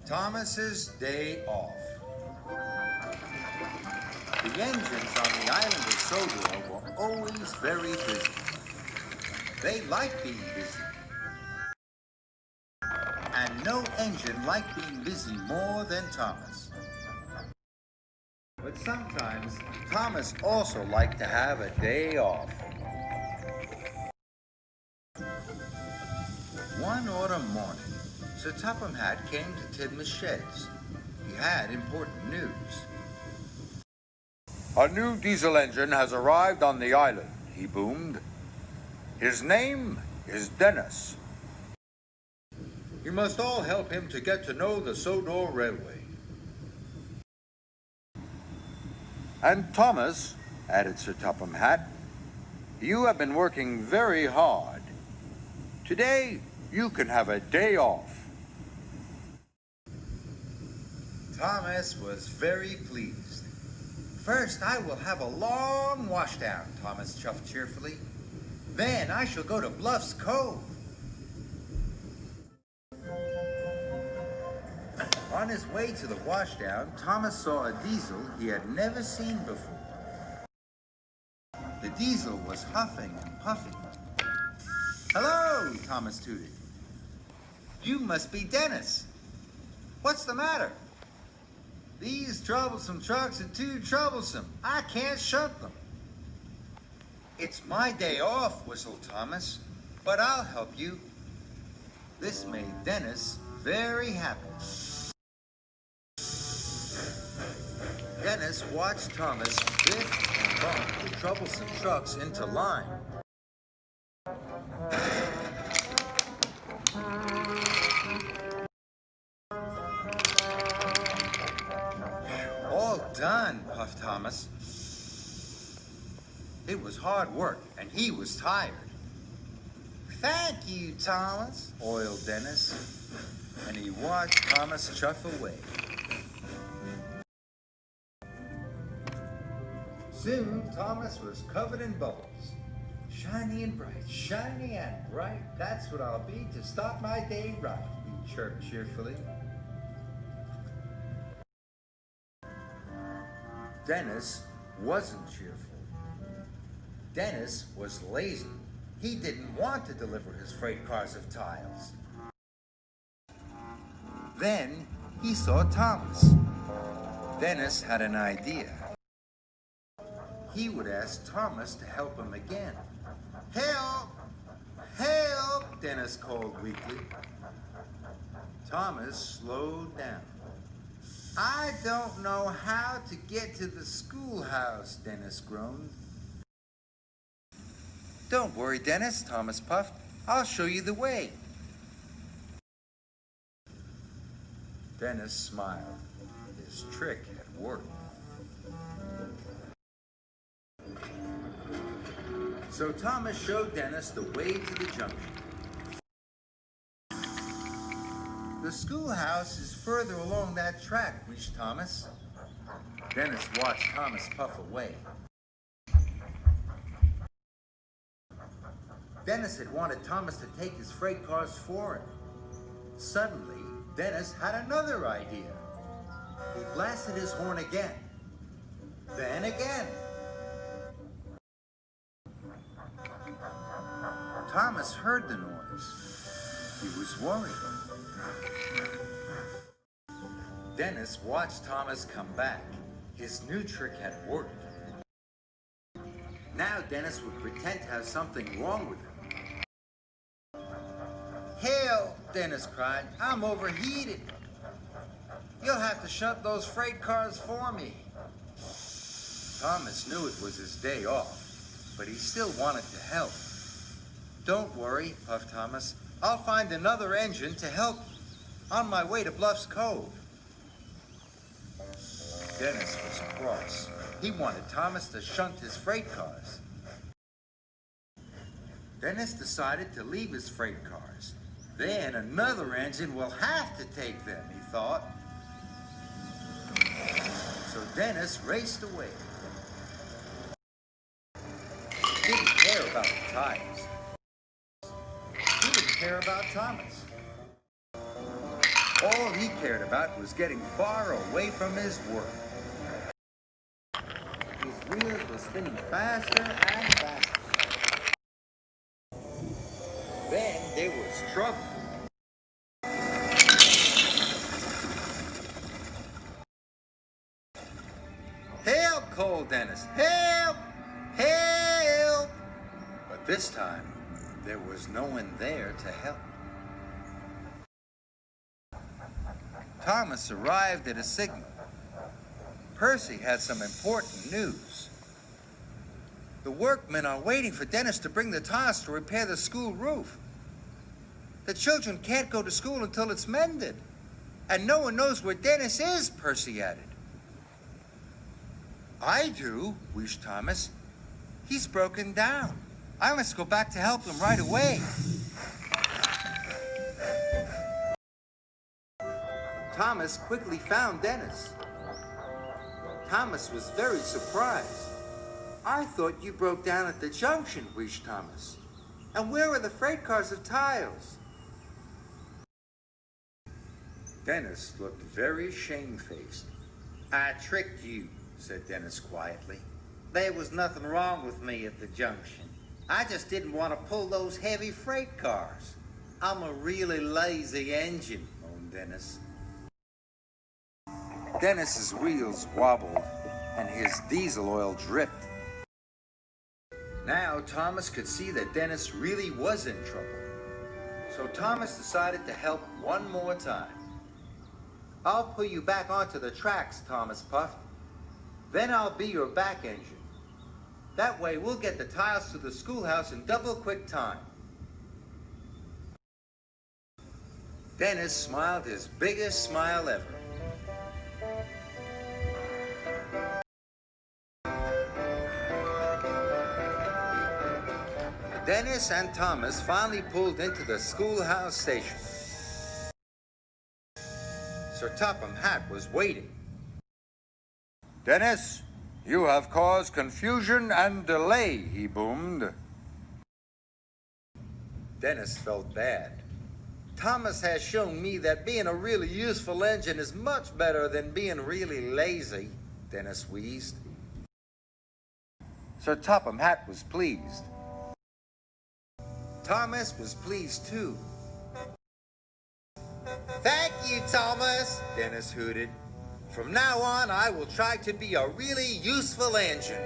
Thomas's day off. The engines on the island of Sodor were always very busy. They liked being busy. And no engine liked being busy more than Thomas. But sometimes Thomas also liked to have a day off. One autumn morning, Sir Topham Hatt came to Tidmouth's sheds. He had important news. A new diesel engine has arrived on the island, he boomed. His name is Dennis. You must all help him to get to know the Sodor Railway. And Thomas, added Sir Topham Hatt, you have been working very hard. Today, you can have a day off. Thomas was very pleased. First, I will have a long washdown, Thomas chuffed cheerfully. Then I shall go to Bluff's Cove. On his way to the washdown, Thomas saw a diesel he had never seen before. The diesel was huffing and puffing. Hello, Thomas tooted. You must be Dennis. What's the matter? These troublesome trucks are too troublesome. I can't shunt them. It's my day off, whistled Thomas, but I'll help you. This made Dennis very happy. Dennis watched Thomas biff and bump the troublesome trucks into line. All done, puffed Thomas. It was hard work, and he was tired. Thank you, Thomas, oiled Dennis, and he watched Thomas chuff away. Soon, Thomas was covered in bubbles. Shiny and bright, that's what I'll be to start my day right, he chirped cheerfully. Dennis wasn't cheerful. Dennis was lazy. He didn't want to deliver his freight cars of tiles. Then he saw Thomas. Dennis had an idea. He would ask Thomas to help him again. Help! Help! Dennis called weakly. Thomas slowed down. I don't know how to get to the schoolhouse, Dennis groaned. Don't worry, Dennis, Thomas puffed. I'll show you the way. Dennis smiled. His trick had worked. So Thomas showed Dennis the way to the junction. The schoolhouse is further along that track, reached Thomas. Dennis watched Thomas puff away. Dennis had wanted Thomas to take his freight cars for him. Suddenly, Dennis had another idea. He blasted his horn again. Then again. Thomas heard the noise. He was worried. Dennis watched Thomas come back. His new trick had worked. Now Dennis would pretend to have something wrong with him. Help, Dennis cried. I'm overheated. You'll have to shunt those freight cars for me. Thomas knew it was his day off, but he still wanted to help. Don't worry, puffed Thomas. I'll find another engine to help on my way to Bluff's Cove. Dennis was cross. He wanted Thomas to shunt his freight cars. Dennis decided to leave his freight cars. Then another engine will have to take them, he thought. So Dennis raced away. He didn't care about the tires. He didn't care about Thomas. All he cared about was getting far away from his work. His wheels were spinning faster and faster. Then there was trouble. Help, called Dennis. Help! Help! But this time, there was no one there to help. Thomas arrived at a signal. Percy had some important news. The workmen are waiting for Dennis to bring the tiles to repair the school roof. The children can't go to school until it's mended. And no one knows where Dennis is, Percy added. I do, wheezed Thomas. He's broken down. I must go back to help him right away. Thomas quickly found Dennis. Thomas was very surprised. I thought you broke down at the junction, wheezed Thomas. And where are the freight cars of tiles? Dennis looked very shamefaced. I tricked you, said Dennis quietly. There was nothing wrong with me at the junction. I just didn't want to pull those heavy freight cars. I'm a really lazy engine, moaned Dennis. Dennis's wheels wobbled and his diesel oil dripped. Now Thomas could see that Dennis really was in trouble. So Thomas decided to help one more time. I'll pull you back onto the tracks, Thomas puffed. Then I'll be your back engine. That way we'll get the tiles to the schoolhouse in double quick time. Dennis smiled his biggest smile ever. Dennis and Thomas finally pulled into the schoolhouse station. Sir Topham Hatt was waiting. Dennis, you have caused confusion and delay, he boomed. Dennis felt bad. Thomas has shown me that being a really useful engine is much better than being really lazy, Dennis wheezed. Sir Topham Hatt was pleased. Thomas was pleased too. Thank you, Thomas, Dennis hooted. From now on, I will try to be a really useful engine.